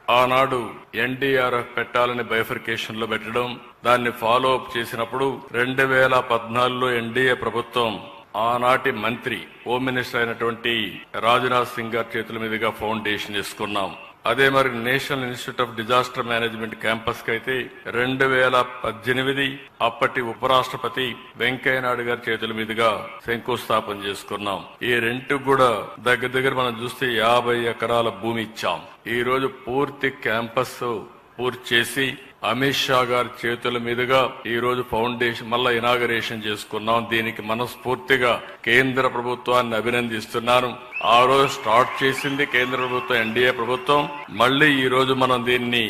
ఆనాడు ఎన్డీఆర్ఎఫ్ పెట్టాలని బైఫర్కేషన్ లో పెట్టడం, దాన్ని ఫాలో అప్ చేసినప్పుడు 2014లో ఎన్డీఏ ప్రభుత్వం ఆనాటి మంత్రి హోమ్ మినిస్టర్ అయినటువంటి రాజ్నాథ్ సింగ్ గారి చేతుల మీదుగా ఫౌండేషన్ వేసుకున్నాం. అదే మరి national institute of disaster management campus కి అయితే 2018 అప్పటి ఉపరాష్ట్రపతి వెంకయ్యనాయుడు గారి చేతుల మీదుగా శంకుస్థాపన చేసుకున్నాం. ఈ రెంట్ కూడా దగ్గర మనం చూస్తే 50 ఎకరాల భూమి ఇచ్చాం. ఈ రోజు పూర్తి క్యాంపస్ పూర్తి చేసి అమిత్ షా గారి చేతుల మీదుగా ఈ రోజు ఫౌండేషన్ మళ్ళా ఇనాగరేషన్ చేసుకున్నాం. దీనికి మనస్ఫూర్తిగా కేంద్ర ప్రభుత్వాన్ని అభినందిస్తున్నాను. ఆ రోజు స్టార్ట్ చేసింది కేంద్ర ప్రభుత్వం, ఎన్డీఏ ప్రభుత్వం. మళ్లీ ఈ రోజు మనం దీన్ని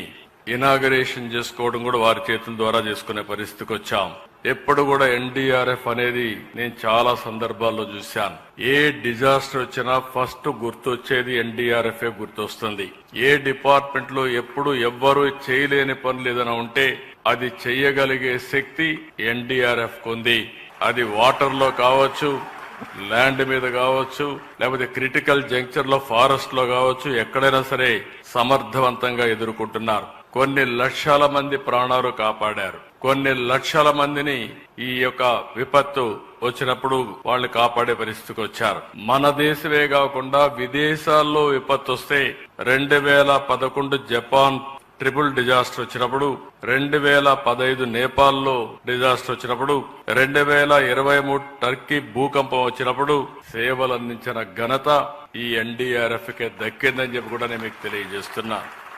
ఇనాగరేషన్ చేసుకోవడం కూడా వారి చేతుల ద్వారా చేసుకునే పరిస్థితికి వచ్చాం. ఎప్పుడు కూడా ఎన్డీఆర్ఎఫ్ అనేది నేను చాలా సందర్భాల్లో చూశాను. ఏ డిజాస్టర్ వచ్చినా ఫస్ట్ గుర్తొచ్చేది ఎన్డీఆర్ఎఫ్ గుర్తొస్తుంది. ఏ డిపార్ట్మెంట్ లో ఎప్పుడు ఎవ్వరూ చేయలేని పనులు ఏదైనా ఉంటే అది చెయ్యగలిగే శక్తి ఎన్డీఆర్ఎఫ్ కుంది. అది వాటర్ లో కావచ్చు, ల్యాండ్ మీద కావచ్చు, లేకపోతే క్రిటికల్ జంక్చర్ లో ఫారెస్ట్ లో కావచ్చు, ఎక్కడైనా సరే సమర్థవంతంగా ఎదుర్కొంటున్నారు. కొన్ని లక్షల మంది ప్రాణాలు కాపాడారు. కొన్ని లక్షల మందిని ఈ యొక్క విపత్తు వచ్చినప్పుడు వాళ్ళు కాపాడే పరిస్థితికి వచ్చారు. మన దేశమే కాకుండా విదేశాల్లో విపత్తు వస్తే 2011 జపాన్ ట్రిపుల్ డిజాస్టర్ వచ్చినప్పుడు, 2015 నేపాల్లో డిజాస్టర్ వచ్చినప్పుడు, 2023 టర్కీ భూకంపం వచ్చినప్పుడు సేవలు అందించిన ఘనత ఈ ఎన్డీఆర్ఎఫ్ కే దక్కిందని చెప్పి కూడా నేను మీకు తెలియజేస్తున్నా.